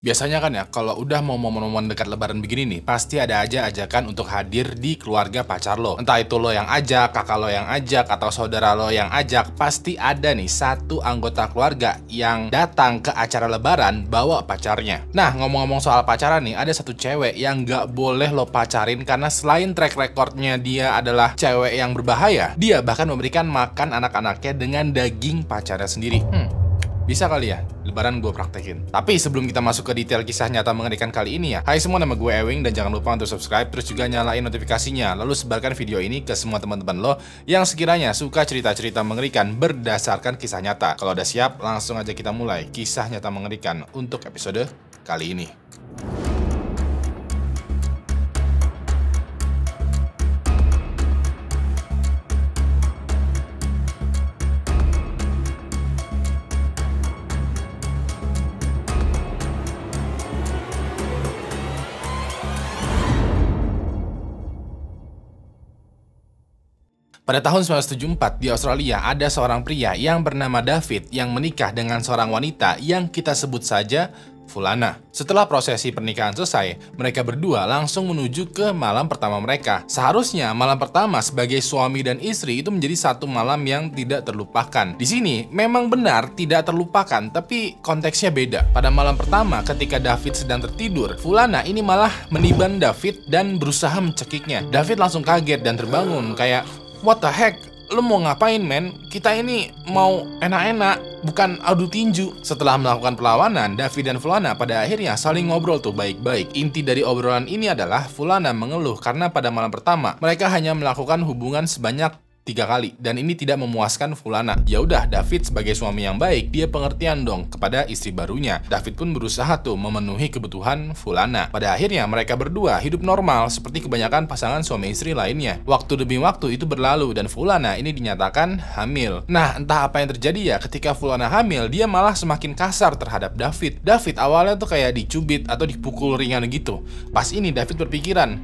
Biasanya kan ya, kalau udah mau momen-momen dekat lebaran begini nih, pasti ada aja ajakan untuk hadir di keluarga pacar lo. Entah itu lo yang ajak, kakak lo yang ajak, atau saudara lo yang ajak, pasti ada nih satu anggota keluarga yang datang ke acara lebaran bawa pacarnya. Nah, ngomong-ngomong soal pacaran nih, ada satu cewek yang nggak boleh lo pacarin karena selain track recordnya dia adalah cewek yang berbahaya, dia bahkan memberikan makan anak-anaknya dengan daging pacarnya sendiri. Bisa kali ya, lebaran gue praktekin. Tapi sebelum kita masuk ke detail kisah nyata mengerikan kali ini ya, hai semua, nama gue Ewing dan jangan lupa untuk subscribe, terus juga nyalain notifikasinya. Lalu sebarkan video ini ke semua teman-teman lo yang sekiranya suka cerita-cerita mengerikan berdasarkan kisah nyata. Kalau udah siap, langsung aja kita mulai kisah nyata mengerikan untuk episode kali ini. Pada tahun 1974 di Australia ada seorang pria yang bernama David yang menikah dengan seorang wanita yang kita sebut saja Fulana. Setelah prosesi pernikahan selesai, mereka berdua langsung menuju ke malam pertama mereka. Seharusnya malam pertama sebagai suami dan istri itu menjadi satu malam yang tidak terlupakan. Di sini memang benar tidak terlupakan, tapi konteksnya beda. Pada malam pertama ketika David sedang tertidur, Fulana ini malah meniban David dan berusaha mencekiknya. David langsung kaget dan terbangun kayak, "What the heck? Lu mau ngapain, men? Kita ini mau enak-enak, bukan adu tinju." Setelah melakukan perlawanan, David dan Fulana pada akhirnya saling ngobrol tuh baik-baik. Inti dari obrolan ini adalah Fulana mengeluh karena pada malam pertama mereka hanya melakukan hubungan sebanyak 3 kali dan ini tidak memuaskan Fulana. Ya udah, David sebagai suami yang baik, dia pengertian dong kepada istri barunya. David pun berusaha tuh memenuhi kebutuhan Fulana. Pada akhirnya mereka berdua hidup normal seperti kebanyakan pasangan suami istri lainnya. Waktu demi waktu itu berlalu dan Fulana ini dinyatakan hamil. Nah, entah apa yang terjadi ya, ketika Fulana hamil, dia malah semakin kasar terhadap David. David awalnya tuh kayak dicubit atau dipukul ringan gitu. Pas ini David berpikiran,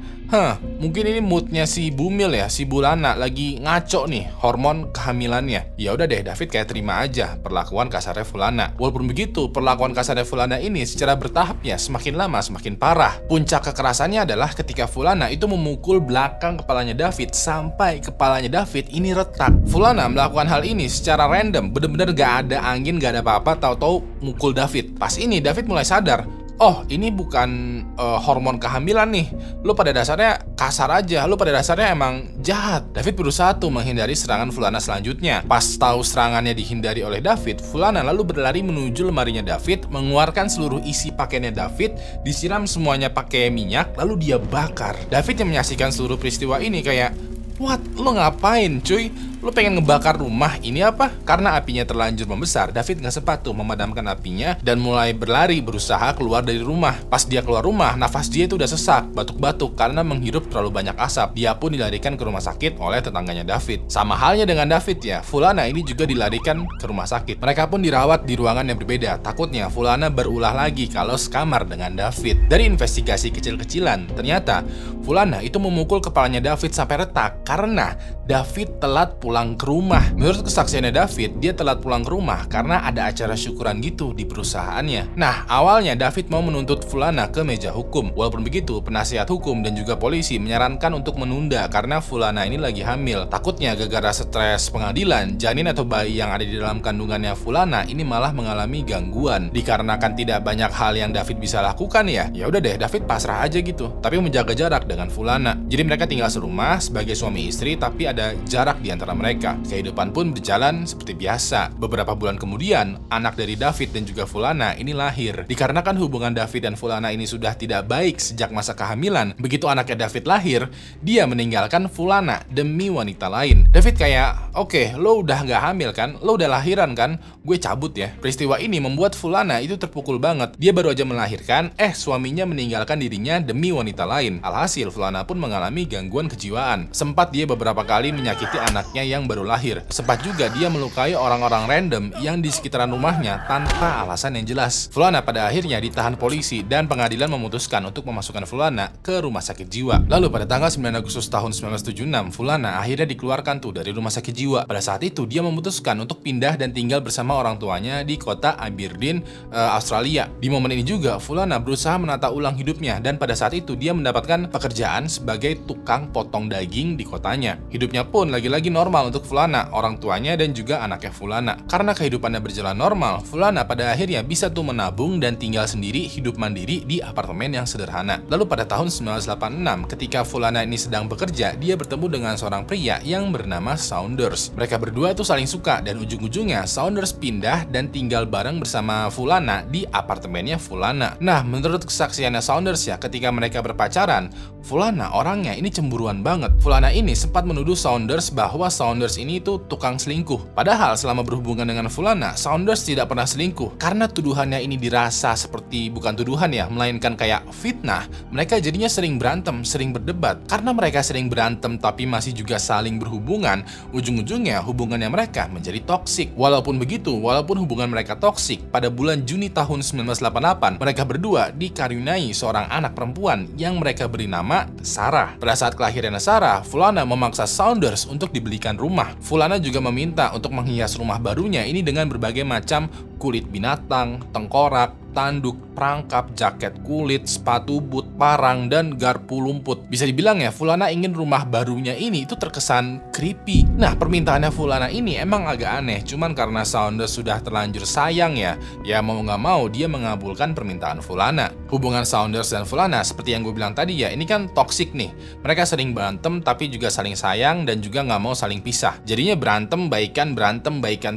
mungkin ini moodnya si Bumil ya, si Bulana lagi ngaco nih hormon kehamilannya. Ya udah deh, David kayak terima aja perlakuan kasarnya Fulana. Walaupun begitu, perlakuan kasarnya Fulana ini secara bertahap ya semakin lama semakin parah. Puncak kekerasannya adalah ketika Fulana itu memukul belakang kepalanya David sampai kepalanya David ini retak. Fulana melakukan hal ini secara random, bener-bener gak ada angin, gak ada apa-apa, tahu-tahu mukul David. Pas ini David mulai sadar, oh ini bukan hormon kehamilan nih. Lu pada dasarnya kasar aja, lu pada dasarnya emang jahat. David berusaha tuh menghindari serangan Fulana selanjutnya. Pas tahu serangannya dihindari oleh David, Fulana lalu berlari menuju lemarinya David, mengeluarkan seluruh isi pakaiannya David, disiram semuanya pakai minyak, lalu dia bakar. David yang menyaksikan seluruh peristiwa ini kayak, "What? Lo ngapain cuy? Lo pengen ngebakar rumah ini apa?" Karena apinya terlanjur membesar, David nggak sempat tuh memadamkan apinya dan mulai berlari berusaha keluar dari rumah. Pas dia keluar rumah, nafas dia itu udah sesak, batuk-batuk karena menghirup terlalu banyak asap. Dia pun dilarikan ke rumah sakit oleh tetangganya David. Sama halnya dengan David ya, Fulana ini juga dilarikan ke rumah sakit. Mereka pun dirawat di ruangan yang berbeda. Takutnya Fulana berulah lagi kalau sekamar dengan David. Dari investigasi kecil-kecilan, ternyata Fulana itu memukul kepalanya David sampai retak karena David telat pulang ke rumah. Menurut kesaksiannya David, dia telat pulang ke rumah karena ada acara syukuran gitu di perusahaannya. Nah, awalnya David mau menuntut Fulana ke meja hukum. Walaupun begitu, penasihat hukum dan juga polisi menyarankan untuk menunda karena Fulana ini lagi hamil. Takutnya gara-gara stres pengadilan, janin atau bayi yang ada di dalam kandungannya Fulana ini malah mengalami gangguan. Dikarenakan tidak banyak hal yang David bisa lakukan ya udah deh, David pasrah aja gitu, tapi menjaga jarak dengan Fulana. Jadi mereka tinggal serumah sebagai suami istri, tapi ada jarak di antara mereka. Kehidupan pun berjalan seperti biasa. Beberapa bulan kemudian, anak dari David dan juga Fulana ini lahir. Dikarenakan hubungan David dan Fulana ini sudah tidak baik sejak masa kehamilan, begitu anaknya David lahir, dia meninggalkan Fulana demi wanita lain. David kayak, "Oke, lo udah gak hamil kan? Lo udah lahiran kan? Gue cabut ya." Peristiwa ini membuat Fulana itu terpukul banget. Dia baru aja melahirkan, suaminya meninggalkan dirinya demi wanita lain. Alhasil, Fulana pun mengalami gangguan kejiwaan. Sempat dia beberapa kali istri menyakiti anaknya yang baru lahir. Sempat juga dia melukai orang-orang random yang di sekitaran rumahnya tanpa alasan yang jelas. Fulana pada akhirnya ditahan polisi dan pengadilan memutuskan untuk memasukkan Fulana ke rumah sakit jiwa. Lalu pada tanggal 9 Agustus tahun 1976, Fulana akhirnya dikeluarkan tuh dari rumah sakit jiwa. Pada saat itu dia memutuskan untuk pindah dan tinggal bersama orang tuanya di kota Aberdeen, Australia. Di momen ini juga Fulana berusaha menata ulang hidupnya dan pada saat itu dia mendapatkan pekerjaan sebagai tukang potong daging di kotanya. Hidupnya pun lagi-lagi normal untuk Fulana, orang tuanya dan juga anaknya Fulana. Karena kehidupannya berjalan normal, Fulana pada akhirnya bisa tuh menabung dan tinggal sendiri, hidup mandiri di apartemen yang sederhana. Lalu pada tahun 1986, ketika Fulana ini sedang bekerja, dia bertemu dengan seorang pria yang bernama Saunders. Mereka berdua tuh saling suka dan ujung-ujungnya Saunders pindah dan tinggal bareng bersama Fulana di apartemennya Fulana. Nah, menurut kesaksiannya Saunders ya, ketika mereka berpacaran, Fulana orangnya ini cemburuan banget. Fulana ini sempat menuduh Saunders bahwa Saunders ini tuh tukang selingkuh. Padahal selama berhubungan dengan Fulana, Saunders tidak pernah selingkuh. Karena tuduhannya ini dirasa seperti bukan tuduhan ya, melainkan kayak fitnah, mereka jadinya sering berantem, sering berdebat. Karena mereka sering berantem tapi masih juga saling berhubungan, ujung-ujungnya hubungannya mereka menjadi toksik. Walaupun begitu, walaupun hubungan mereka toksik, pada bulan Juni tahun 1988, mereka berdua dikaruniai seorang anak perempuan yang mereka beri nama Sarah. Pada saat kelahiran Sarah, Fulana memaksa Saunders untuk dibelikan rumah. Fulana juga meminta untuk menghias rumah barunya ini dengan berbagai macam kulit binatang, tengkorak, tanduk, perangkap, jaket kulit, sepatu boot, parang, dan garpu lumput. Bisa dibilang ya, Fulana ingin rumah barunya ini itu terkesan creepy. Nah, permintaannya Fulana ini emang agak aneh, cuman karena Saunders sudah terlanjur sayang ya mau nggak mau dia mengabulkan permintaan Fulana. Hubungan Saunders dan Fulana seperti yang gue bilang tadi ya, ini kan toksik nih. Mereka sering berantem tapi juga saling sayang dan juga nggak mau saling pisah. Jadinya berantem baikan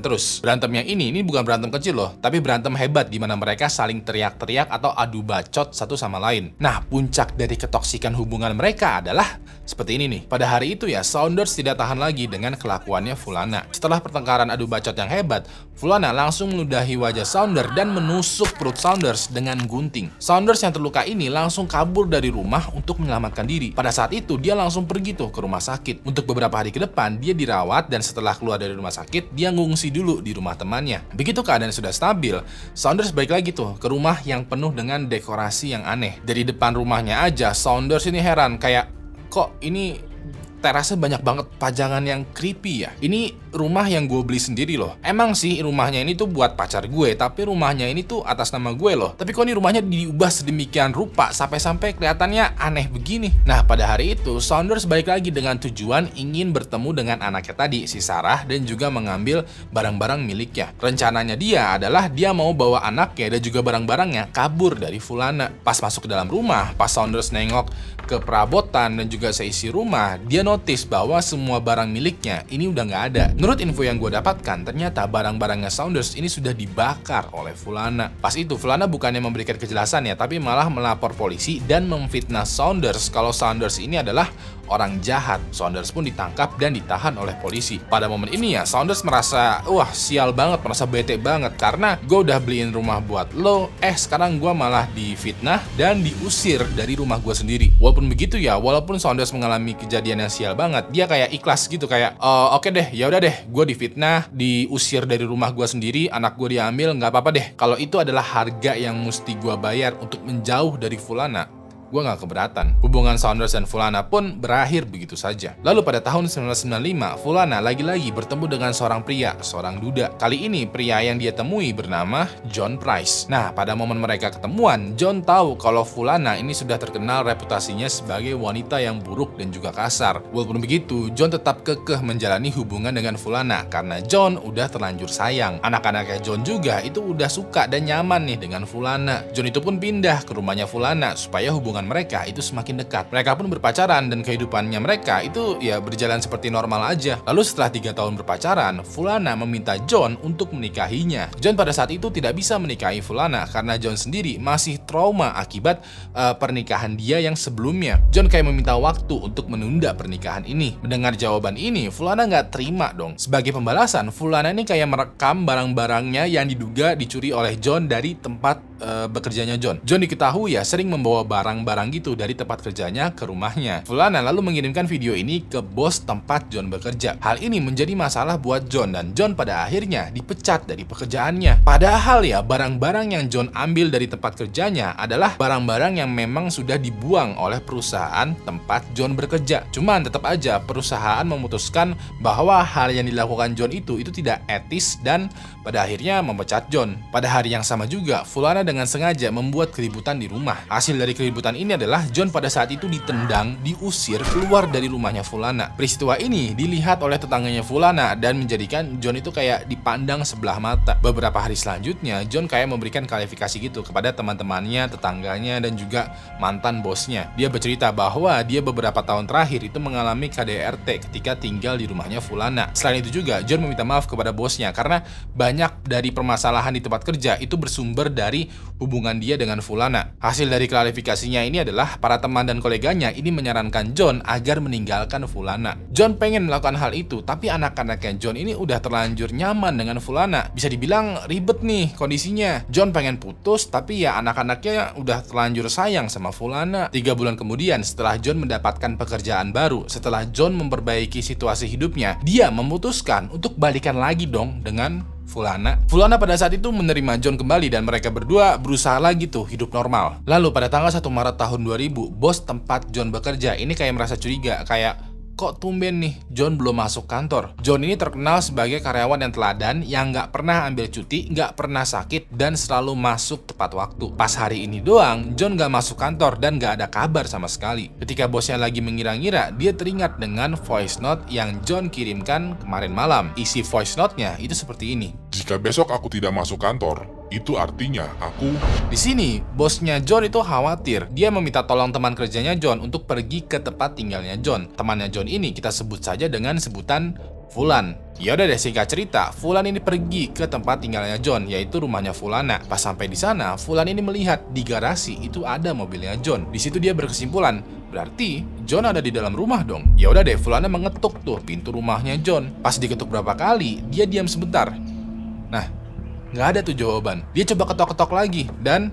terus. Berantemnya ini bukan berantem kecil loh, tapi berantem hebat di mana mereka saling teriak-teriak atau adu bacot satu sama lain. Nah, puncak dari ketoksikan hubungan mereka adalah seperti ini nih. Pada hari itu ya, Saunders tidak tahan lagi dengan kelakuannya Fulana. Setelah pertengkaran adu bacot yang hebat, Fulana langsung meludahi wajah Saunders dan menusuk perut Saunders dengan gunting. Saunders yang terluka ini langsung kabur dari rumah untuk menyelamatkan diri. Pada saat itu, dia langsung pergi tuh ke rumah sakit. Untuk beberapa hari ke depan, dia dirawat dan setelah keluar dari rumah sakit, dia ngungsi dulu di rumah temannya. Begitu keadaan sudah stabil, Saunders balik lagi tuh ke rumah yang penuh dengan dekorasi yang aneh. Dari depan rumahnya aja, Saunders ini heran kayak, kok ini terasnya banyak banget pajangan yang creepy ya. Ini rumah yang gue beli sendiri loh. Emang sih rumahnya ini tuh buat pacar gue, tapi rumahnya ini tuh atas nama gue loh. Tapi kok ini rumahnya diubah sedemikian rupa sampai-sampai kelihatannya aneh begini. Nah, pada hari itu Saunders balik lagi dengan tujuan ingin bertemu dengan anaknya tadi, si Sarah, dan juga mengambil barang-barang miliknya. Rencananya dia adalah dia mau bawa anaknya dan juga barang-barangnya kabur dari Fulana. Pas masuk ke dalam rumah, pas Saunders nengok ke perabotan dan juga seisi rumah, dia notice bahwa semua barang miliknya ini udah nggak ada. Menurut info yang gue dapatkan, ternyata barang-barangnya Saunders ini sudah dibakar oleh Fulana. Pas itu Fulana bukannya memberikan kejelasan ya, tapi malah melapor polisi dan memfitnah Saunders kalau Saunders ini adalah orang jahat. Saunders pun ditangkap dan ditahan oleh polisi. Pada momen ini ya, Saunders merasa wah sial banget, merasa bete banget karena gue udah beliin rumah buat lo, sekarang gue malah difitnah dan diusir dari rumah gue sendiri. Walaupun begitu ya, walaupun Saunders mengalami kejadian yang sial banget, dia kayak ikhlas gitu, kayak oke deh, ya udah deh, gue difitnah, diusir dari rumah gue sendiri, anak gue diambil, nggak apa-apa deh. Kalau itu adalah harga yang mesti gue bayar untuk menjauh dari Fulana, gue gak keberatan. Hubungan Saunders dan Fulana pun berakhir begitu saja. Lalu pada tahun 1995, Fulana lagi-lagi bertemu dengan seorang pria, seorang duda. Kali ini pria yang dia temui bernama John Price. Nah, pada momen mereka ketemuan, John tahu kalau Fulana ini sudah terkenal reputasinya sebagai wanita yang buruk dan juga kasar. Walaupun begitu, John tetap kekeh menjalani hubungan dengan Fulana karena John udah terlanjur sayang. Anak-anaknya John juga itu udah suka dan nyaman nih dengan Fulana. John itu pun pindah ke rumahnya Fulana supaya hubungan mereka itu semakin dekat. Mereka pun berpacaran dan kehidupannya mereka itu ya berjalan seperti normal aja. Lalu setelah 3 tahun berpacaran, Fulana meminta John untuk menikahinya. John pada saat itu tidak bisa menikahi Fulana karena John sendiri masih trauma akibat pernikahan dia yang sebelumnya. John kayak meminta waktu untuk menunda pernikahan ini. Mendengar jawaban ini, Fulana nggak terima dong. Sebagai pembalasan, Fulana ini kayak merekam barang-barangnya yang diduga dicuri oleh John dari tempat bekerjanya John. John diketahui ya sering membawa barang-barang gitu dari tempat kerjanya ke rumahnya. Fulana lalu mengirimkan video ini ke bos tempat John bekerja. Hal ini menjadi masalah buat John dan John pada akhirnya dipecat dari pekerjaannya. Padahal ya barang-barang yang John ambil dari tempat kerjanya adalah barang-barang yang memang sudah dibuang oleh perusahaan tempat John bekerja. Cuman tetap aja perusahaan memutuskan bahwa hal yang dilakukan John itu tidak etis dan pada akhirnya memecat John. Pada hari yang sama juga, Fulana dengan sengaja membuat keributan di rumah. Hasil dari keributan ini adalah John pada saat itu ditendang, diusir keluar dari rumahnya Fulana. Peristiwa ini dilihat oleh tetangganya Fulana dan menjadikan John itu kayak dipandang sebelah mata. Beberapa hari selanjutnya, John kayak memberikan klarifikasi gitu kepada teman-temannya, tetangganya, dan juga mantan bosnya. Dia bercerita bahwa dia beberapa tahun terakhir itu mengalami KDRT ketika tinggal di rumahnya Fulana. Selain itu juga, John meminta maaf kepada bosnya karena banyak dari permasalahan di tempat kerja itu bersumber dari hubungan dia dengan Fulana. Hasil dari klarifikasinya ini adalah para teman dan koleganya ini menyarankan John agar meninggalkan Fulana. John pengen melakukan hal itu, tapi anak-anaknya John ini udah terlanjur nyaman dengan Fulana. Bisa dibilang ribet nih kondisinya. John pengen putus, tapi ya anak-anaknya udah terlanjur sayang sama Fulana. 3 bulan kemudian setelah John mendapatkan pekerjaan baru, setelah John memperbaiki situasi hidupnya, dia memutuskan untuk balikan lagi dong dengan Fulana. Fulana pada saat itu menerima John kembali dan mereka berdua berusaha lagi tuh hidup normal. Lalu pada tanggal 1 Maret tahun 2000, bos tempat John bekerja ini kayak merasa curiga, kayak kok tumben nih John belum masuk kantor. John ini terkenal sebagai karyawan yang teladan, yang nggak pernah ambil cuti, nggak pernah sakit, dan selalu masuk tepat waktu. Pas hari ini doang, John nggak masuk kantor dan nggak ada kabar sama sekali. Ketika bosnya lagi mengira-ngira, dia teringat dengan voice note yang John kirimkan kemarin malam. Isi voice note-nya itu seperti ini. Jika besok aku tidak masuk kantor, itu artinya aku... Di sini, bosnya John itu khawatir. Dia meminta tolong teman kerjanya John untuk pergi ke tempat tinggalnya John. Temannya John ini kita sebut saja dengan sebutan Fulan. Ya udah deh, singkat cerita, Fulan ini pergi ke tempat tinggalnya John, yaitu rumahnya Fulana. Pas sampai di sana, Fulan ini melihat di garasi itu ada mobilnya John. Di situ dia berkesimpulan, berarti John ada di dalam rumah dong. Ya udah deh, Fulana mengetuk tuh pintu rumahnya John. Pas diketuk berapa kali, dia diam sebentar. Nah, nggak ada tuh jawaban. Dia coba ketok-ketok lagi dan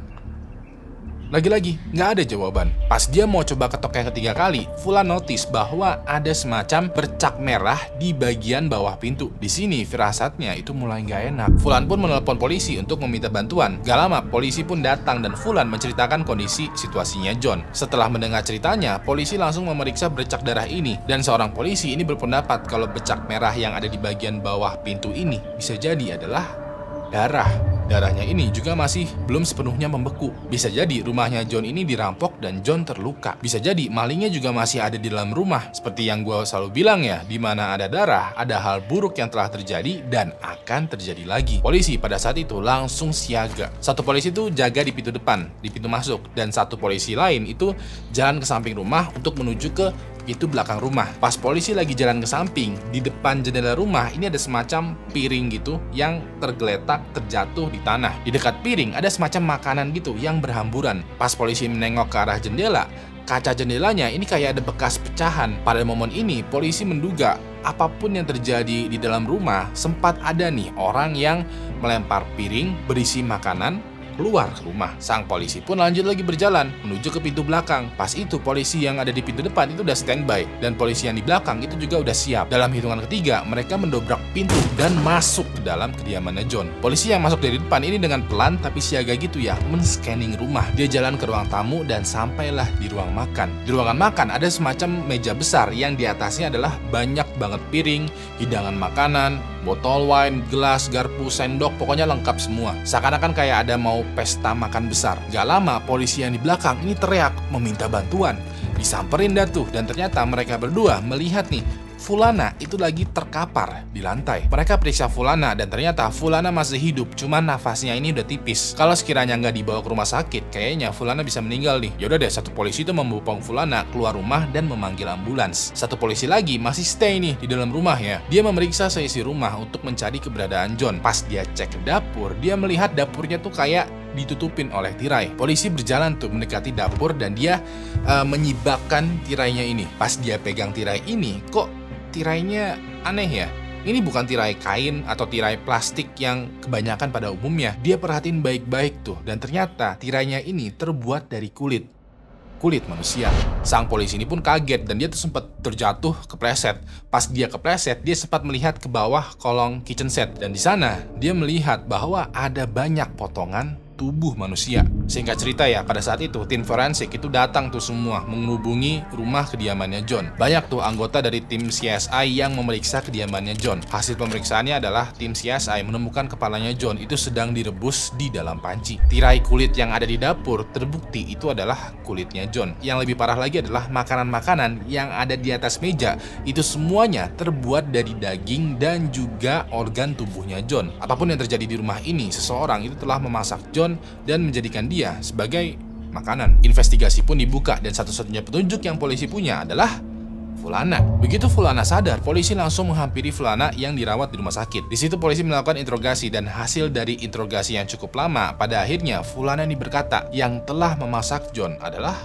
lagi-lagi nggak ada jawaban. Pas dia mau coba ketok yang ketiga kali, Fulan notice bahwa ada semacam bercak merah di bagian bawah pintu. Di sini firasatnya itu mulai nggak enak. Fulan pun menelpon polisi untuk meminta bantuan. Gak lama polisi pun datang dan Fulan menceritakan kondisi situasinya John. Setelah mendengar ceritanya, polisi langsung memeriksa bercak darah ini dan seorang polisi ini berpendapat kalau bercak merah yang ada di bagian bawah pintu ini bisa jadi adalah darah. Darahnya ini juga masih belum sepenuhnya membeku. Bisa jadi rumahnya John ini dirampok dan John terluka. Bisa jadi malingnya juga masih ada di dalam rumah. Seperti yang gue selalu bilang ya, di mana ada darah, ada hal buruk yang telah terjadi dan akan terjadi lagi. Polisi pada saat itu langsung siaga. Satu polisi itu jaga di pintu depan, di pintu masuk, dan satu polisi lain itu jalan ke samping rumah untuk menuju ke pintu belakang rumah. Pas polisi lagi jalan ke samping, di depan jendela rumah ini ada semacam piring gitu yang tergeletak terjatuh di tanah. Di dekat piring ada semacam makanan gitu yang berhamburan. Pas polisi menengok ke arah jendela, kaca jendelanya ini kayak ada bekas pecahan. Pada momen ini polisi menduga apapun yang terjadi di dalam rumah, sempat ada nih orang yang melempar piring berisi makanan keluar ke rumah. Sang polisi pun lanjut lagi berjalan menuju ke pintu belakang. Pas itu polisi yang ada di pintu depan itu udah standby dan polisi yang di belakang itu juga udah siap. Dalam hitungan ketiga mereka mendobrak pintu dan masuk ke dalam kediamannya John. Polisi yang masuk dari depan ini dengan pelan tapi siaga gitu ya, men-scanning rumah. Dia jalan ke ruang tamu dan sampailah di ruang makan. Di ruangan makan ada semacam meja besar yang di atasnya adalah banyak banget piring, hidangan makanan, botol wine, gelas, garpu, sendok, pokoknya lengkap semua. Seakan-akan kayak ada mau pesta makan besar. Gak lama polisi yang di belakang ini teriak meminta bantuan. Disamperin dah tuh dan ternyata mereka berdua melihat nih Fulana itu lagi terkapar di lantai. Mereka periksa Fulana dan ternyata Fulana masih hidup, cuman nafasnya ini udah tipis. Kalau sekiranya nggak dibawa ke rumah sakit, kayaknya Fulana bisa meninggal nih. Yaudah deh, satu polisi itu membopong Fulana keluar rumah dan memanggil ambulans. Satu polisi lagi masih stay nih di dalam rumah ya. Dia memeriksa seisi rumah untuk mencari keberadaan John. Pas dia cek ke dapur, dia melihat dapurnya tuh kayak ditutupin oleh tirai. Polisi berjalan tuh mendekati dapur dan dia menyibakkan tirainya ini. Pas dia pegang tirai ini, kok tirainya aneh ya? Ini bukan tirai kain atau tirai plastik yang kebanyakan pada umumnya. Dia perhatiin baik-baik tuh, dan ternyata tirainya ini terbuat dari kulit manusia. Sang polisi ini pun kaget dan dia tuh sempat terjatuh kepleset. Pas dia kepleset, dia sempat melihat ke bawah kolong kitchen set, dan di sana dia melihat bahwa ada banyak potongan tubuh manusia. Singkat cerita ya, pada saat itu tim forensik itu datang tuh semua menghubungi rumah kediamannya John. Banyak tuh anggota dari tim CSI yang memeriksa kediamannya John. Hasil pemeriksaannya adalah tim CSI menemukan kepalanya John itu sedang direbus di dalam panci. Tirai kulit yang ada di dapur terbukti itu adalah kulitnya John. Yang lebih parah lagi adalah makanan-makanan yang ada di atas meja itu semuanya terbuat dari daging dan juga organ tubuhnya John. Apapun yang terjadi di rumah ini, seseorang itu telah memasak John dan menjadikan dia sebagai makanan. Investigasi pun dibuka dan satu-satunya petunjuk yang polisi punya adalah Fulana. Begitu Fulana sadar, polisi langsung menghampiri Fulana yang dirawat di rumah sakit. Di situ polisi melakukan interogasi dan hasil dari interogasi yang cukup lama, pada akhirnya Fulana ini berkata, yang telah memasak John adalah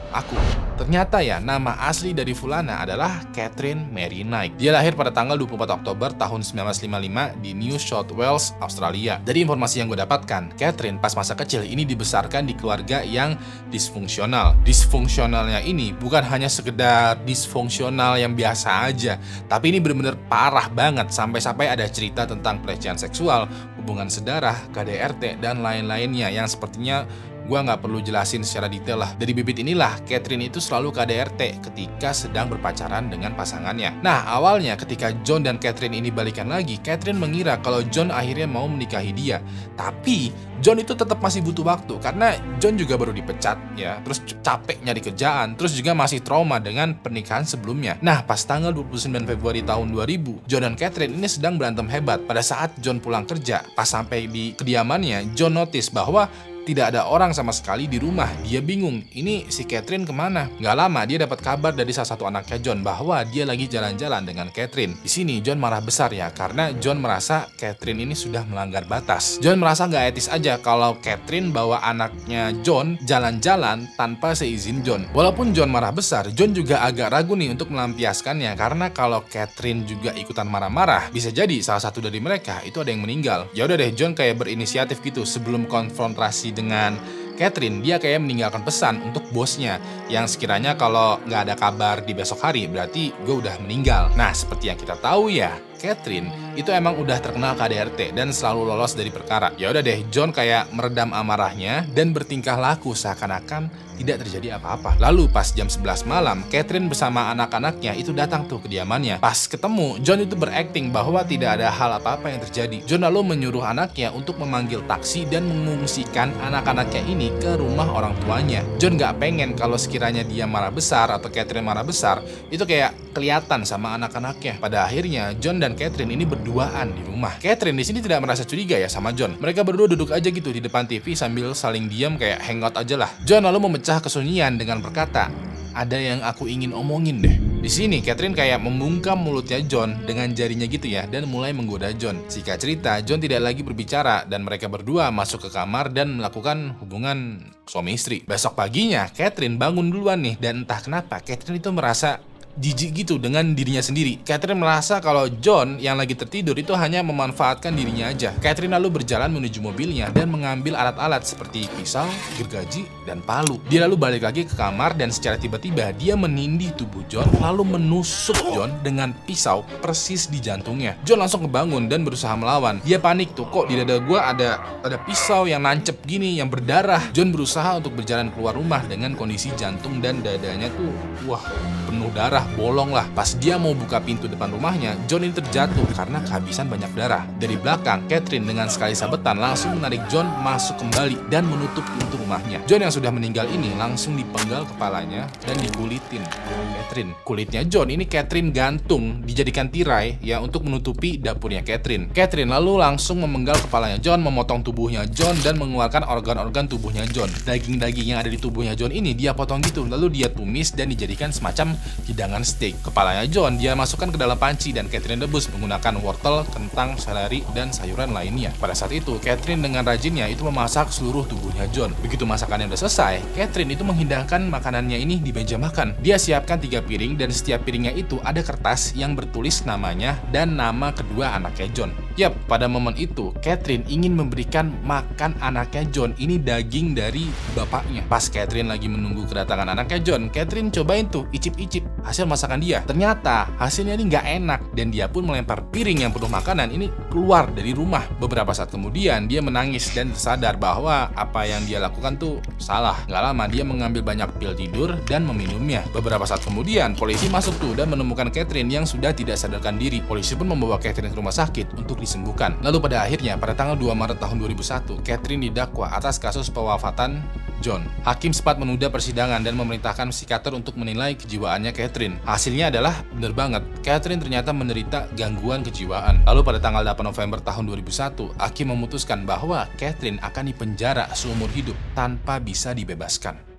aku. Ternyata ya, nama asli dari Fulana adalah Catherine Mary Knight. Dia lahir pada tanggal 24 Oktober tahun 1955 di New South Wales, Australia. Dari informasi yang gue dapatkan, Catherine pas masa kecil ini dibesarkan di keluarga yang disfungsional. Disfungsionalnya ini bukan hanya sekedar disfungsional yang biasa aja, tapi ini benar-benar parah banget sampai-sampai ada cerita tentang pelecehan seksual, hubungan sedarah, KDRT, dan lain-lainnya yang sepertinya gua nggak perlu jelasin secara detail lah. Dari bibit inilah Catherine itu selalu KDRT ketika sedang berpacaran dengan pasangannya. Nah, awalnya ketika John dan Catherine ini balikan lagi, Catherine mengira kalau John akhirnya mau menikahi dia. Tapi John itu tetap masih butuh waktu karena John juga baru dipecat ya, terus capek nyari kerjaan, terus juga masih trauma dengan pernikahan sebelumnya. Nah, pas tanggal 29 Februari tahun 2000, John dan Catherine ini sedang berantem hebat. Pada saat John pulang kerja, pas sampai di kediamannya, John notice bahwa tidak ada orang sama sekali di rumah. Dia bingung, ini si Catherine kemana? Gak lama dia dapat kabar dari salah satu anaknya John bahwa dia lagi jalan-jalan dengan Catherine. Di sini John marah besar ya, karena John merasa Catherine ini sudah melanggar batas. John merasa gak etis aja kalau Catherine bawa anaknya John jalan-jalan tanpa seizin John. Walaupun John marah besar, John juga agak ragu nih untuk melampiaskannya, karena kalau Catherine juga ikutan marah-marah, bisa jadi salah satu dari mereka itu ada yang meninggal. Ya udah deh, John kayak berinisiatif gitu. Sebelum konfrontasi dengan Catherine, dia kayak meninggalkan pesan untuk bosnya yang sekiranya kalau nggak ada kabar di besok hari berarti gue udah meninggal. Nah, seperti yang kita tahu ya, Catherine itu emang udah terkenal KDRT dan selalu lolos dari perkara. Ya udah deh, John kayak meredam amarahnya dan bertingkah laku seakan-akan tidak terjadi apa-apa. Lalu pas jam 11 malam, Catherine bersama anak-anaknya itu datang tuh ke kediamannya. Pas ketemu, John itu berakting bahwa tidak ada hal apa-apa yang terjadi. John lalu menyuruh anaknya untuk memanggil taksi dan mengungsikan anak-anaknya ini ke rumah orang tuanya. John gak pengen kalau sekiranya dia marah besar atau Catherine marah besar, itu kayak kelihatan sama anak-anaknya. Pada akhirnya, John dan Catherine ini berduaan di rumah. Catherine di sini tidak merasa curiga ya sama John. Mereka berdua duduk aja gitu di depan TV sambil saling diam kayak hangout aja lah. John lalu memecah kesunyian dengan berkata, ada yang aku ingin omongin deh. Di sini Catherine kayak membungkam mulutnya John dengan jarinya gitu ya dan mulai menggoda John. Singkat cerita, John tidak lagi berbicara dan mereka berdua masuk ke kamar dan melakukan hubungan suami istri. Besok paginya Catherine bangun duluan nih dan entah kenapa Catherine itu merasa jijik gitu dengan dirinya sendiri. Catherine merasa kalau John yang lagi tertidur itu hanya memanfaatkan dirinya aja. Catherine lalu berjalan menuju mobilnya dan mengambil alat-alat seperti pisau, gergaji, dan palu. Dia lalu balik lagi ke kamar dan secara tiba-tiba dia menindih tubuh John lalu menusuk John dengan pisau persis di jantungnya. John langsung kebangun dan berusaha melawan. Dia panik tuh, kok di dada gua ada pisau yang nancep gini yang berdarah. John berusaha untuk berjalan keluar rumah dengan kondisi jantung dan dadanya tuh wah penuh darah, bolong lah. Pas dia mau buka pintu depan rumahnya, John ini terjatuh karena kehabisan banyak darah. Dari belakang, Catherine dengan sekali sabetan langsung menarik John masuk kembali dan menutup pintu rumahnya. John yang sudah meninggal ini langsung dipenggal kepalanya dan dikulitin oleh Catherine. Kulitnya John ini Catherine gantung dijadikan tirai ya untuk menutupi dapurnya Catherine. Catherine lalu langsung memenggal kepalanya John, memotong tubuhnya John dan mengeluarkan organ-organ tubuhnya John. Daging-daging yang ada di tubuhnya John ini dia potong gitu, lalu dia tumis dan dijadikan semacam hidangan dengan steak. Kepalanya John dia masukkan ke dalam panci dan Catherine rebus menggunakan wortel, kentang, seleri, dan sayuran lainnya. Pada saat itu, Catherine dengan rajinnya itu memasak seluruh tubuhnya John. Begitu masakannya udah selesai, Catherine itu menghidangkan makanannya ini di meja makan. Dia siapkan 3 piring dan setiap piringnya itu ada kertas yang bertulis namanya dan nama kedua anaknya John. Yap, pada momen itu, Catherine ingin memberikan makan anaknya John ini daging dari bapaknya. Pas Catherine lagi menunggu kedatangan anaknya John, Catherine cobain tuh, icip-icip hasil masakan dia. Ternyata hasilnya ini nggak enak dan dia pun melempar piring yang penuh makanan ini keluar dari rumah. Beberapa saat kemudian, dia menangis dan tersadar bahwa apa yang dia lakukan tuh salah. Nggak lama, dia mengambil banyak pil tidur dan meminumnya. Beberapa saat kemudian, polisi masuk tuh dan menemukan Catherine yang sudah tidak sadarkan diri. Polisi pun membawa Catherine ke rumah sakit untuk disembuhkan. Lalu pada akhirnya, pada tanggal 2 Maret tahun 2001, Catherine didakwa atas kasus pewafatan John. Hakim sempat menunda persidangan dan memerintahkan psikiater untuk menilai kejiwaannya Catherine. Hasilnya adalah bener banget, Catherine ternyata menderita gangguan kejiwaan. Lalu pada tanggal 8 November tahun 2001, hakim memutuskan bahwa Catherine akan dipenjara seumur hidup tanpa bisa dibebaskan.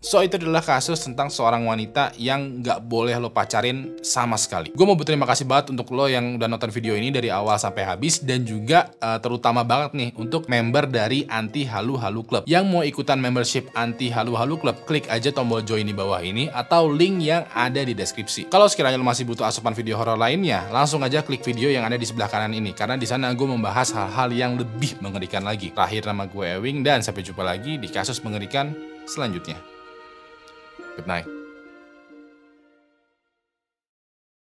So, itu adalah kasus tentang seorang wanita yang nggak boleh lo pacarin sama sekali. Gue mau berterima kasih banget untuk lo yang udah nonton video ini dari awal sampai habis, dan juga terutama banget nih untuk member dari Anti Halu Halu Club. Yang mau ikutan membership Anti Halu Halu Club, klik aja tombol join di bawah ini atau link yang ada di deskripsi. Kalau sekiranya lo masih butuh asupan video horor lainnya, langsung aja klik video yang ada di sebelah kanan ini, karena di sana gue membahas hal-hal yang lebih mengerikan lagi. Terakhir, nama gue Ewing dan sampai jumpa lagi di kasus mengerikan selanjutnya. Good night.